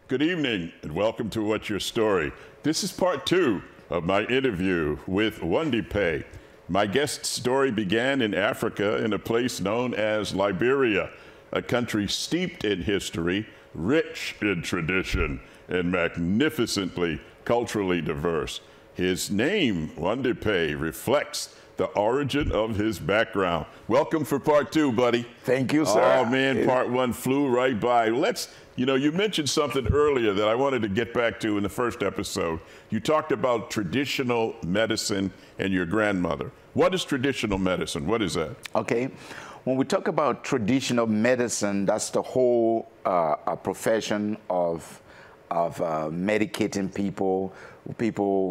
Good evening and welcome to What's Your Story. This is part 2 of my interview with Won-Ldy Paye. My guest's story began in Africa in a place known as Liberia, a country steeped in history, rich in tradition, and magnificently culturally diverse. His name, Won-Ldy Paye, reflects the origin of his background. Welcome for part 2, buddy. Thank you, sir. Oh man, part 1 flew right by. You mentioned something earlier that I wanted to get back to in the first episode. You talked about traditional medicine and your grandmother. What is traditional medicine? What is that? Okay. When we talk about traditional medicine, that's the whole profession of medicating people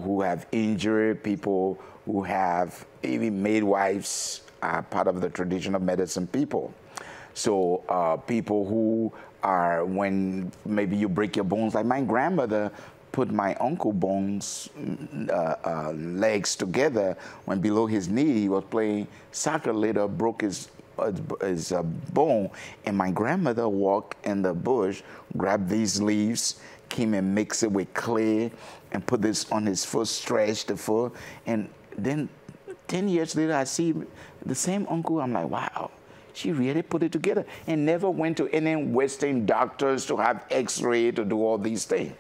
who have injury, people who have even midwives are part of the traditional medicine people. So people who are, when maybe you break your bones, like my grandmother put my uncle bones, legs together when below his knee he was playing soccer, later broke his bone, and my grandmother walked in the bush, grabbed these leaves, came and mixed it with clay and put this on his foot, stretched the foot, and then 10 years later I see the same uncle. I'm like, wow, she really put it together and never went to any Western doctors to have x-ray to do all these things.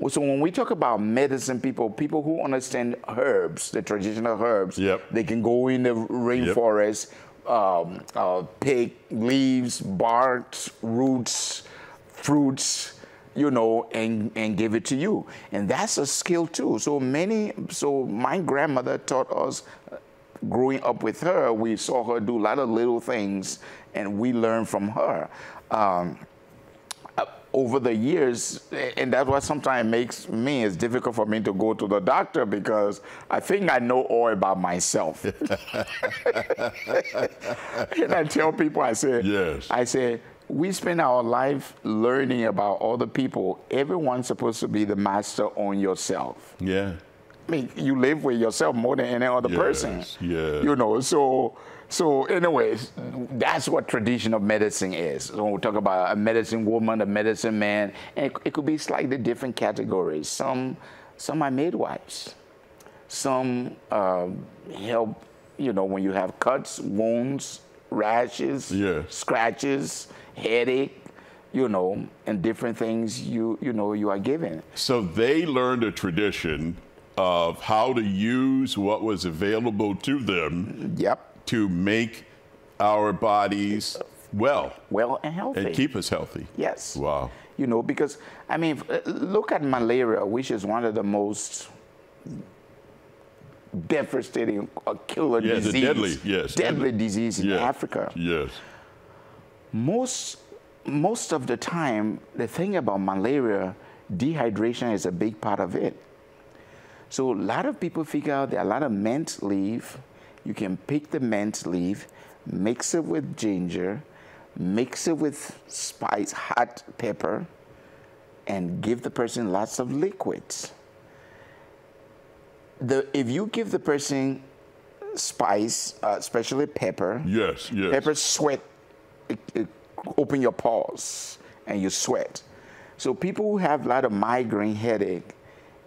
So when we talk about medicine, people who understand herbs, the traditional herbs, they can go in the rainforest, pick leaves, barks, roots, fruits, and give it to you. And that's a skill too. So my grandmother taught us, growing up with her, we saw her do a lot of little things and we learned from her. Over the years, and that's what sometimes makes it's difficult for me to go to the doctor, because I think I know all about myself. And I tell people, I say, we spend our life learning about other people. Everyone's supposed to be the master on yourself. Yeah. I mean, you live with yourself more than any other person. Yeah. So anyways, that's what traditional medicine is. When we talk about a medicine woman, a medicine man, and it could be slightly different categories. Some are midwives. Some help, when you have cuts, wounds, rashes, scratches, headache, and different things you are given. So they learned a tradition of how to use what was available to them to make our bodies well and healthy. And keep us healthy. Yes. Wow. Because, I mean, look at malaria, which is one of the most devastating killer disease. Deadly disease in Africa. Yes. Most of the time, the thing about malaria, dehydration is a big part of it. So a lot of people figure out there are a lot of mint leaf. You can pick the mint leaf, mix it with ginger, mix it with spice, hot pepper, and give the person lots of liquids. If you give the person spice, especially pepper, pepper sweat, it open your pores and you sweat. So people who have a lot of migraine headache,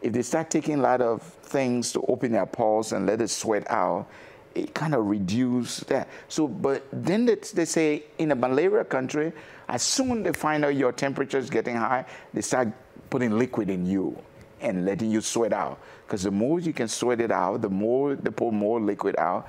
if they start taking a lot of things to open their pores and let it sweat out, it kind of reduces that. So, but then they say in a malaria country, as soon as they find out your temperature is getting high, they start putting liquid in you and letting you sweat out. Because the more you can sweat it out, the more they pour more liquid out,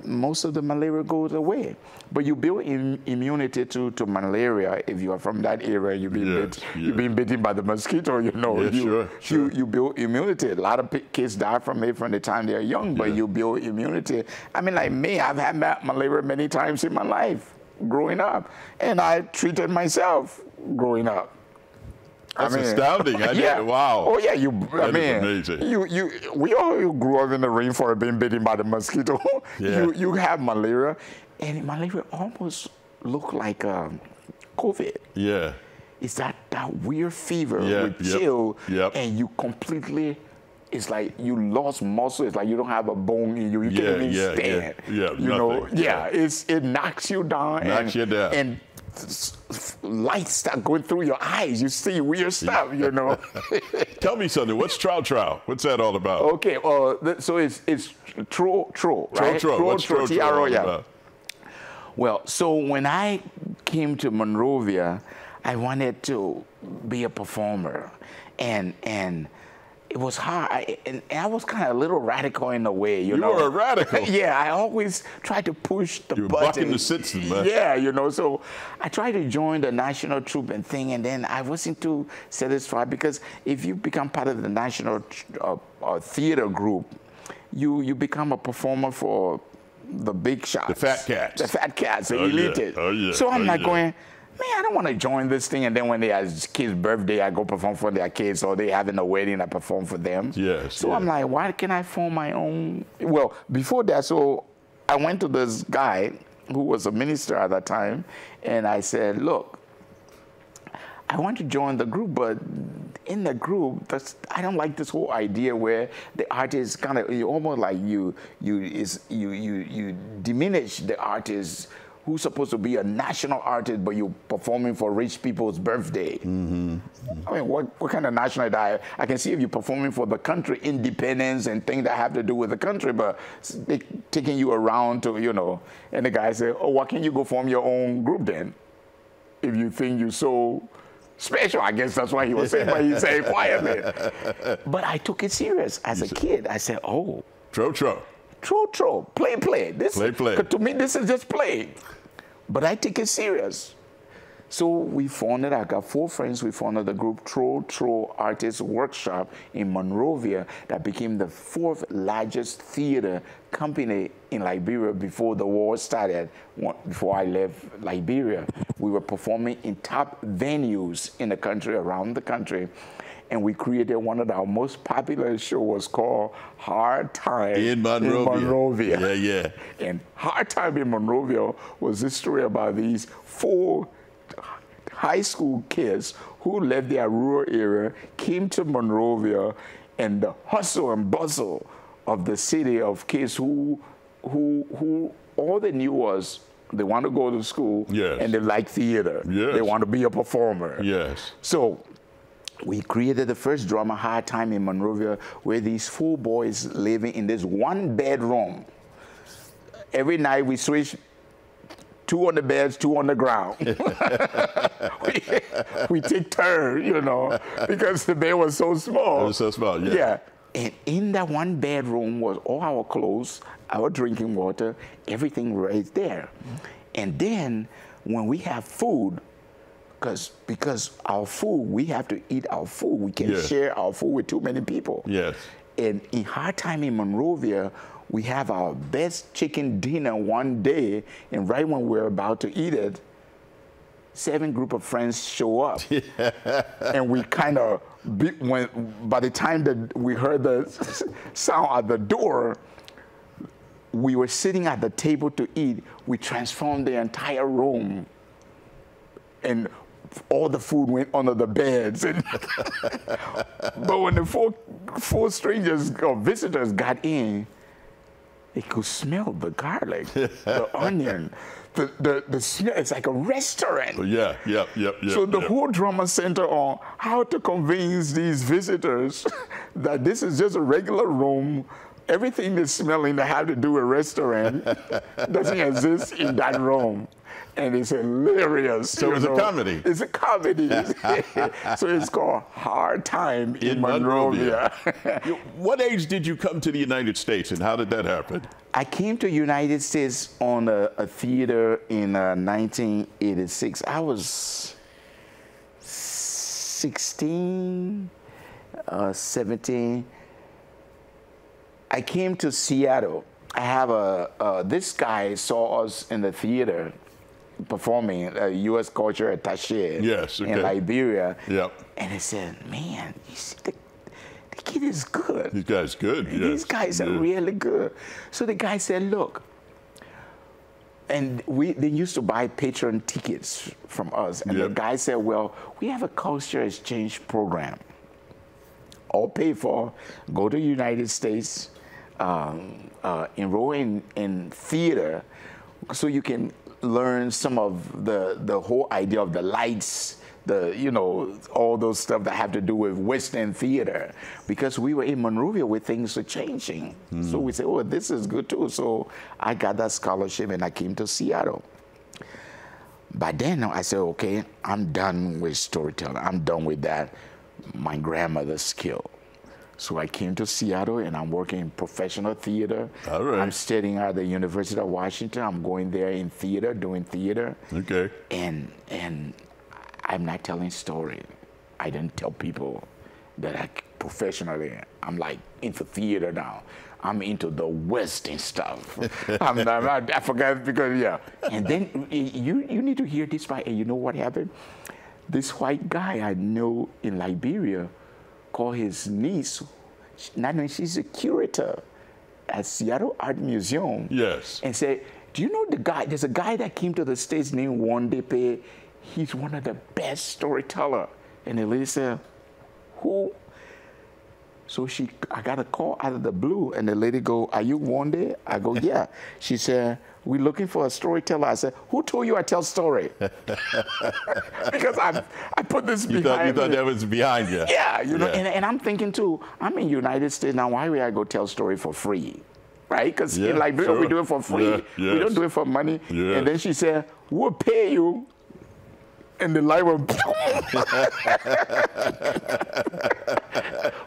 most of the malaria goes away. But you build immunity to malaria. If you are from that area, you've been bitten by the mosquito, you build immunity. A lot of kids die from it from the time they're young, but you build immunity. I mean, like me, I've had malaria many times in my life growing up, and I treated myself growing up. That's astounding. Wow. Oh yeah, amazing. We all grew up in the rainforest being bitten by the mosquito. You have malaria, and malaria almost look like COVID. Yeah. It's that weird fever with chill, and you completely, it's like you lost muscle. It's like you don't have a bone in you. You can't even stand. It knocks you down. And lights start going through your eyes. You see weird stuff, you know. Tell me something. What's trow? What's that all about? Okay, so it's tro, right? Tro. What's tro T-R-O, all about? Well, so when I came to Monrovia, I wanted to be a performer, and it was hard. And I was kind of a little radical in a way, you know. You were a radical. Yeah, I always tried to push the you were button. bucking the system, man. Yeah, you know. So I tried to join the national troupe and thing, and then I wasn't too satisfied because if you become part of the national theater group, you become a performer for the big shots. The fat cats. The fat cats, the elite. Yeah. Oh, yeah. So I'm like going, man, I don't want to join this thing. And then when they have kids' birthday, I go perform for their kids, or they having a wedding, I perform for them. Yes. So I'm like, why can't I form my own? Well, before that, so I went to this guy who was a minister at that time, and I said, look, I want to join the group, but in the group, I don't like this whole idea where the artist kind of, almost like you diminish the artist who's supposed to be a national artist, but you're performing for rich people's birthday. Mm-hmm. I mean, what kind of national diet? I can see if you're performing for the country, independence and things that have to do with the country, but they taking you around to, you know, and the guy said, oh, why can't you go form your own group then? If you think you're so special, I guess that's what he was saying, but he said quietly. But I took it serious as a kid. I said, oh. Tro. Play. Play. To me, this is just play. But I take it serious. So we founded, I got 4 friends, we founded the group Tro Artist Workshop in Monrovia that became the 4th largest theater company in Liberia before the war started, before I left Liberia. We were performing in top venues in the country, around the country. And we created one of our most popular shows called Hard Time in Monrovia. Yeah. And Hard Time in Monrovia was this story about these 4 high school kids who left their rural area, came to Monrovia, and the hustle and bustle of the city of kids who all they knew was they want to go to school, yes, and they like theater. Yes. They want to be a performer. Yes. So we created the first drama, Hard Time in Monrovia, where these 4 boys living in this 1 bedroom. Every night we switch 2 on the beds, 2 on the ground. we take turns, you know, because the bed was so small. It was so small, yeah. Yeah. And in that 1 bedroom was all our clothes, our drinking water, everything right there. And then when we have food, because our food, we have to eat our food. We can't share our food with too many people. Yes. And in Hard Time in Monrovia, we have our best chicken dinner one day, and right when we're about to eat it, 7 group of friends show up. And we kind of, by the time that we heard the sound at the door, we were sitting at the table to eat. We transformed the entire room, and all the food went under the beds. But when the four strangers or visitors got in, they could smell the garlic, the onion, the smell. It's like a restaurant. Yeah. So the whole drama center on how to convince these visitors that this is just a regular room. Everything that's smelling that have to do with restaurant doesn't exist in that room. And it's hilarious. So it's a comedy. It's a comedy. So it's called Hard Time in Monrovia. What age did you come to the United States, and how did that happen? I came to the United States on a theater in 1986. I was 16, 17. I came to Seattle. I have this guy saw us in the theater performing U.S. culture attaché in Liberia. Yep. And he said, man, you see, the kid is good. This guy's good, yes. These guys are really good. So the guy said, look, and they used to buy patron tickets from us. And the guy said, well, we have a culture exchange program. All paid for, go to the United States, enroll in theater so you can learn some of the whole idea of the lights, all those stuff that have to do with Western theater, because we were in Monrovia where things were changing. So we said, oh, this is good too. So I got that scholarship and I came to Seattle. But then I said, okay, I'm done with storytelling. I'm done with that, my grandmother's skill. So I came to Seattle and I'm working in professional theater. All right. I'm studying at the University of Washington. I'm going there in theater, doing theater. Okay. And I'm not telling story. I didn't tell people that professionally, I'm like into theater now. I'm into the Western stuff. I forgot because, yeah. And then you need to hear this part. And you know what happened? This white guy I know in Liberia called his niece, not knowing she's a curator at Seattle Art Museum. Yes. And said, do you know the guy? There's a guy that came to the States named Won-Ldy Paye. He's one of the best storyteller. And the lady said, who? So I got a call out of the blue, and the lady go, are you Won-Ldy? I go, yeah. She said, we're looking for a storyteller. I said, who told you I tell story? Because I put this behind You thought that was behind you. Yeah, and I'm thinking too, I'm in the United States now, why would I go tell story for free? Right? Because in Liberia, we do it for free. Yeah, yes. We don't do it for money. Yes. And then she said, we'll pay you. And the light will.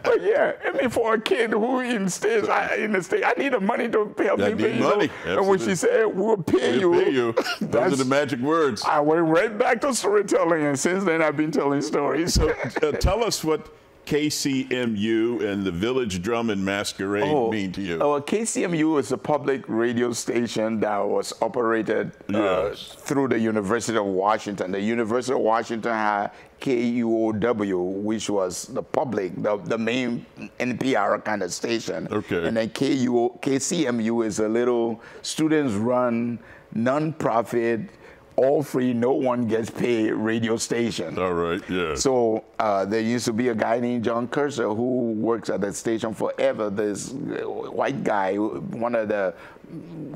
But yeah, I mean, for a kid who in the States, I need the money to help me pay you. Money. And when she said, we'll pay you. Pay you. Those are the magic words. I went right back to storytelling, and since then I've been telling stories. So tell us what KCMU and the Village Drum and Masquerade mean to you. KCMU is a public radio station that was operated through the University of Washington. The University of Washington had KUOW, which was the public, the main NPR kind of station. Okay. And then KCMU is a little students-run, non-profit, all free, no one gets paid radio station. All right, yeah. So there used to be a guy named John Cursor who works at the station forever. This white guy, one of the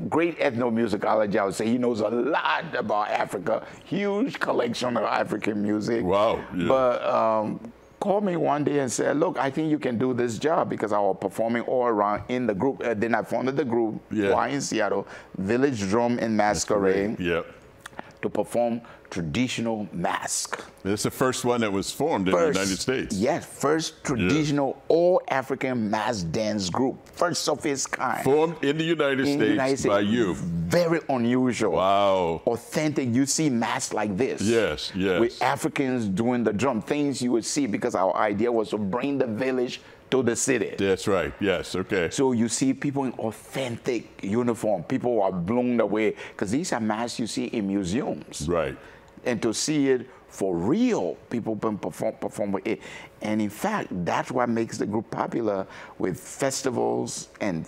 great ethnomusicologists, I would say. He knows a lot about Africa, huge collection of African music. Wow. Yeah. But called me one day and said, look, I think you can do this job, because I was performing all around in the group. Then I founded the group while in Seattle, Village Drum and Masquerade. Yep. To perform traditional mask. It's the first one that was formed in the United States. Yes, first traditional all-African mask dance group, first of its kind. Formed in the United States by you. Very unusual. Wow. Authentic. You see masks like this. Yes, yes. With Africans doing the drum, things you would see, because our idea was to bring the village to the city. That's right. Yes. Okay. So you see people in authentic uniform. People are blown away, because these are masks you see in museums. Right. And to see it for real, people can perform with it. And in fact, that's what makes the group popular with festivals and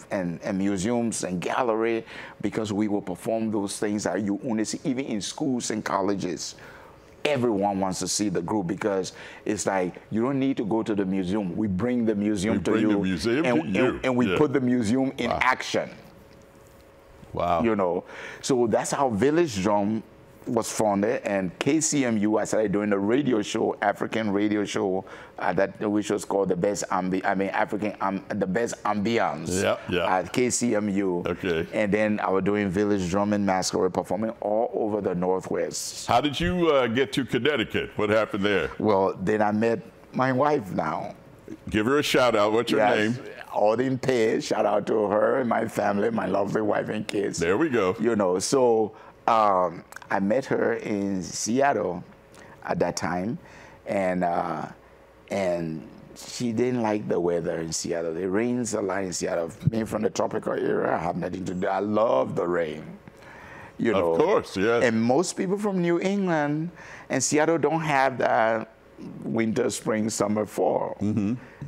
museums and gallery, because we will perform those things that you only see even in schools and colleges. Everyone wants to see the group, because it's like you don't need to go to the museum. We bring the museum to you, and we put the museum in action. Wow. So that's how Village Drum was founded, and KCMU, I started doing a radio show, African radio show, which was called the best the best ambiance at KCMU. Okay. And then I was doing Village Drum and Masquerade, performing all over the Northwest. How did you get to Connecticut? What happened there? Well, then I met my wife now. Give her a shout out. What's your name? Won-Ldy Paye. Shout out to her and my family, my lovely wife and kids. There we go. So I met her in Seattle at that time, and she didn't like the weather in Seattle. It rains a lot in Seattle. Being from the tropical area, I have nothing to do. I love the rain. Of course, yes. And most people from New England and Seattle don't have that winter, spring, summer, fall.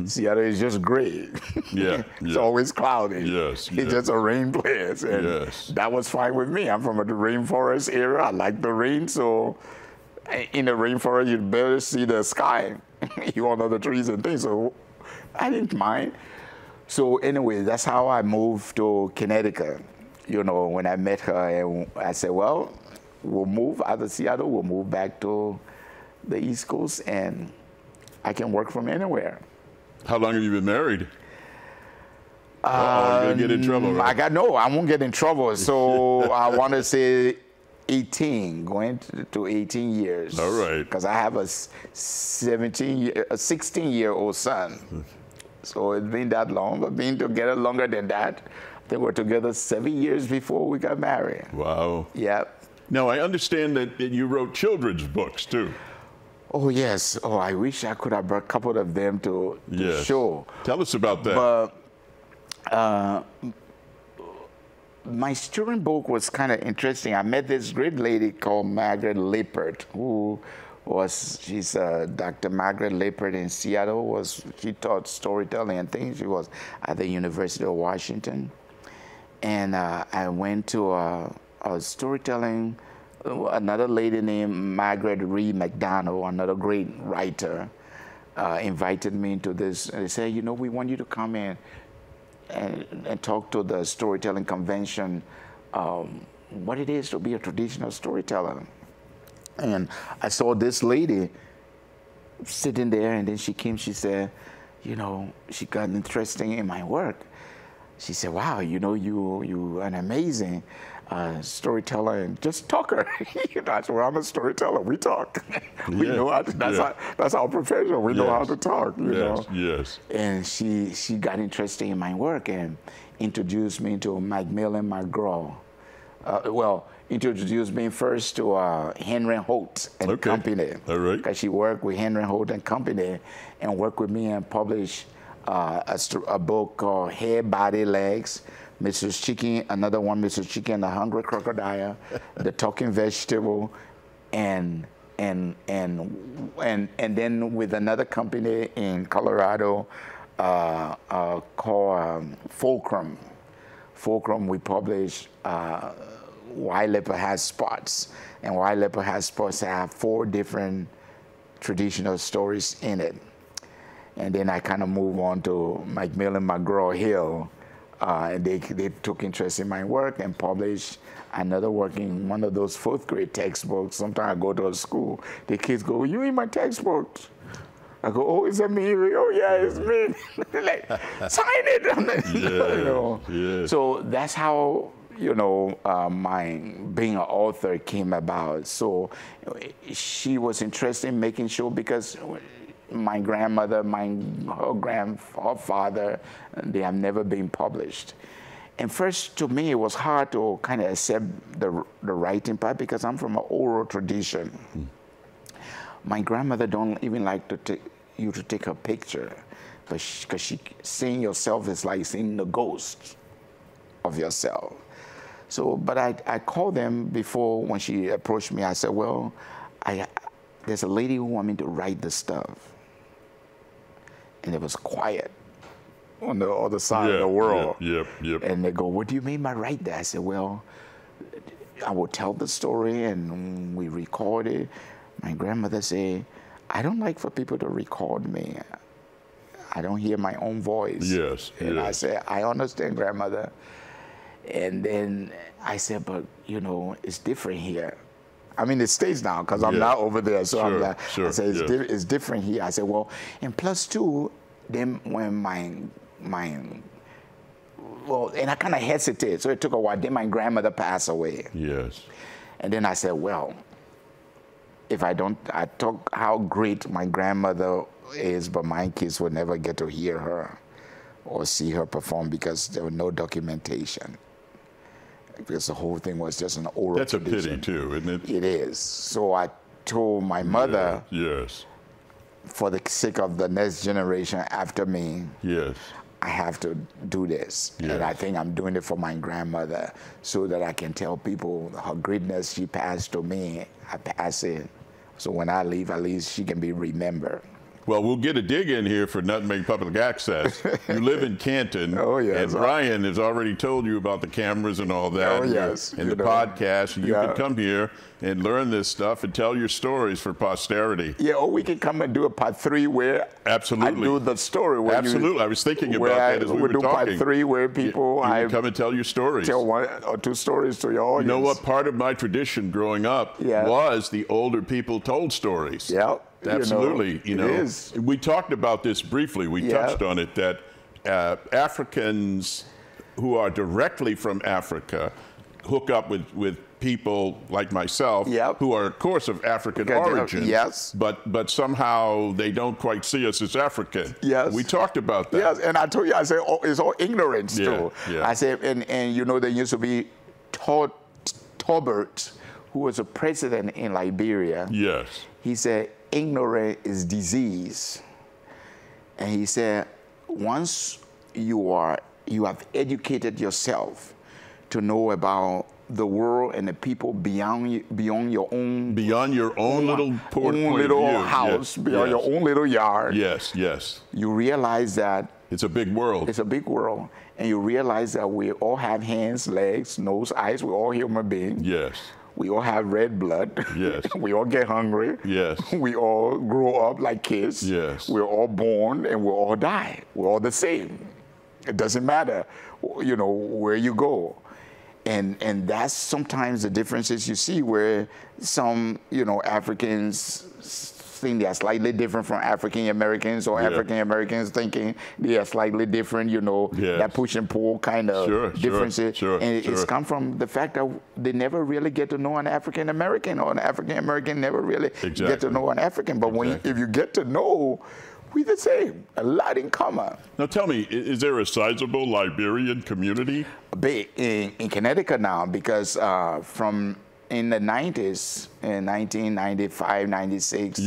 Seattle is just gray. It's always cloudy. Yes. It's just a rain place. And that was fine with me. I'm from the rainforest area. I like the rain. So in the rainforest, you better see the sky. You all know the trees and things. So I didn't mind. So anyway, that's how I moved to Connecticut. When I met her, and I said, well, we'll move out of Seattle, we'll move back to the East Coast, and I can work from anywhere. How long have you been married? You're gonna get in trouble, right? I won't get in trouble. So I want to say 18, going to 18 years. All right. Because I have a 16-year-old son. So it's been that long, but being together longer than that. They were together 7 years before we got married. Wow. Yep. Now, I understand that you wrote children's books, too. Oh, yes. Oh, I wish I could have brought a couple of them to show. Tell us about that. But my student book was kind of interesting. I met this great lady called Margaret Lippert, she's Dr. Margaret Lippert in Seattle. She taught storytelling and things. She was at the University of Washington. And I went to a storytelling, another lady named Margaret Reed McDonald, another great writer, invited me into this. And they said, you know, we want you to come in and talk to the storytelling convention, what it is to be a traditional storyteller. And I saw this lady sitting there, and then she came, she said, you know, she got interested in my work. She said, wow, you know, you're an amazing storyteller and just talker. You know, I said, well, I'm a storyteller. We talk. We know how to, that's our profession. We know how to talk, you know. Yes. And she got interested in my work and introduced me to Macmillan McGraw. Introduced me first to Henry Holt and Company. All right. Because she worked with Henry Holt and Company and worked with me and published a book called Head, Body, Legs, Mrs. Chicken, another one, Mrs. Chicken, The Hungry Crocodile, The Talking Vegetable, and then with another company in Colorado called Fulcrum. Fulcrum, we published Why Leopard Has Spots. And Why Leopard Has Spots have 4 different traditional stories in it. And then I kind of move on to Macmillan McGraw-Hill. And they took interest in my work and published another work in one of those 4th grade textbooks. Sometimes I go to a school, the kids go, you in my textbook? I go, oh, is that me? Oh, yeah, it's me. Like, sign it. You know? So that's how, you know, my being an author came about. So she was interested in making sure, because my grandmother, her father, they have never been published. And first, to me, it was hard to kind of accept the writing part, because I'm from an oral tradition. My grandmother don't even like you to take her picture, because seeing yourself is like seeing the ghost of yourself. So, but I called them before when she approached me. I said, well, there's a lady who wants me to write the stuff. And it was quiet on the other side of the world. And they go, what do you mean by write that? I said, well, I will tell the story and we record it. My grandmother said, I don't like for people to record me. I don't hear my own voice. And I said, I understand, grandmother. And then I said, but, you know, it's different here. I'm in the States now because I'm not over there. So I'm like, I said, it's different here. I said, well, and plus 2, then when and I kind of hesitated. So it took a while. Then my grandmother passed away. And then I said, well, if I talk how great my grandmother is, but my kids will never get to hear her or see her perform because there was no documentation. Because the whole thing was just an oral tradition. That's a pity too, isn't it? It is. So I told my mother, for the sake of the next generation after me, I have to do this. And I think I'm doing it for my grandmother so that I can tell people her greatness she passed to me, I pass it. So when I leave, at least she can be remembered. Well, we'll get a dig in here for Nutmeg Public Access. You live in Canton. Oh, yes. And Brian has already told you about the cameras and all that. Oh, yes. And the podcast. And you can come here and learn this stuff and tell your stories for posterity. Yeah, or we can come and do a part 3 where Absolutely. I do the story. Where Absolutely. I was thinking about that as we were talking. We'll do part 3 where people... You come and tell your stories. Tell 1 or 2 stories to your audience. You know what? Part of my tradition growing up was the older people told stories. Yeah. Absolutely. You know, it is. We talked about this briefly. We touched on it, that Africans who are directly from Africa hook up with people like myself who are, of course, of African origin. Yes. But somehow they don't quite see us as African. Yes. We talked about that. Yes, and I told you, I said, it's all ignorance, too. Yeah. I said, and you know, there used to be Tolbert, who was a president in Liberia. Yes. He said, ignorance is disease. And he said, once you have educated yourself to know about the world and the people beyond your own little house, beyond your own little yard. Yes, yes. You realize that it's a big world. It's a big world, and you realize that we all have hands, legs, nose, eyes. We're all human beings. Yes. We all have red blood. Yes. We all get hungry. Yes. We all grow up like kids. Yes. We're all born and we'll all die. We're all the same. It doesn't matter, you know, where you go. And that's sometimes the differences you see where some, you know, Africans think they are slightly different from African Americans, or African Americans thinking they are slightly different, you know, that push and pull kind of differences. And it's come from the fact that they never really get to know an African American, or an African American never really get to know an African. But if you get to know, we're the same, a lot in common. Now tell me, is there a sizable Liberian community? Big in Connecticut now, because from in the 90s, in 1995, 96,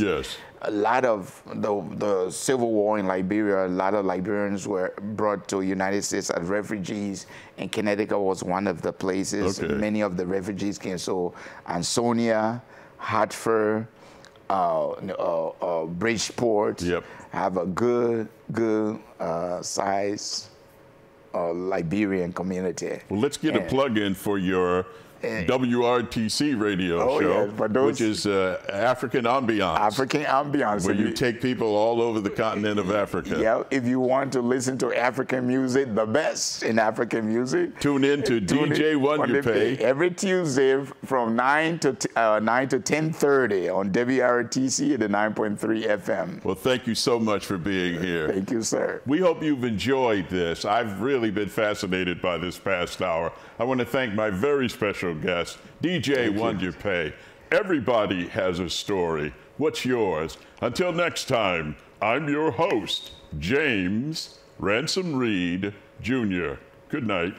a lot of the Civil War in Liberia, a lot of Liberians were brought to the United States as refugees, and Connecticut was one of the places. Many of the refugees came. So Ansonia, Hartford, Bridgeport have a good size Liberian community. Well, let's get a plug in for your WRTC radio show, which is African Ambiance. African Ambiance. Where you take people all over the continent of Africa. Yeah, if you want to listen to African music, the best in African music, tune in to DJ Won-Ldy every Tuesday from 9 to 10:30 on WRTC at the 9.3 FM. Well, thank you so much for being here. Thank you, sir. We hope you've enjoyed this. I've really been fascinated by this past hour. I want to thank my very special guest, DJ Won-Ldy. Everybody has a story. What's yours? Until next time, I'm your host, James Ransom Reed, Jr. Good night.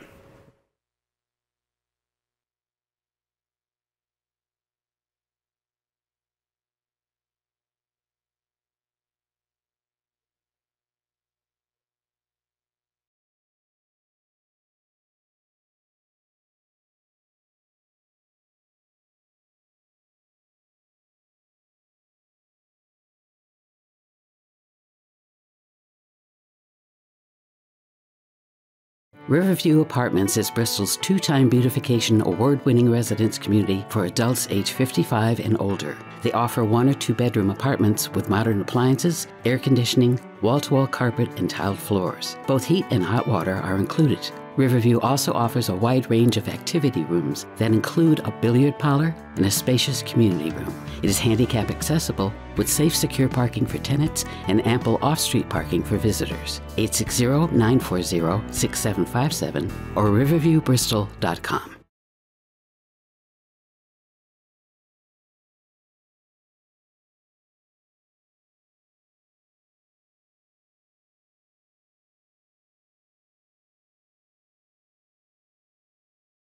Riverview Apartments is Bristol's two-time beautification award-winning residence community for adults age 55 and older. They offer 1 or 2 bedroom apartments with modern appliances, air conditioning, wall-to-wall carpet, and tiled floors. Both heat and hot water are included. Riverview also offers a wide range of activity rooms that include a billiard parlor and a spacious community room. It is handicap accessible with safe, secure parking for tenants and ample off-street parking for visitors. 860-940-6757 or riverviewbristol.com.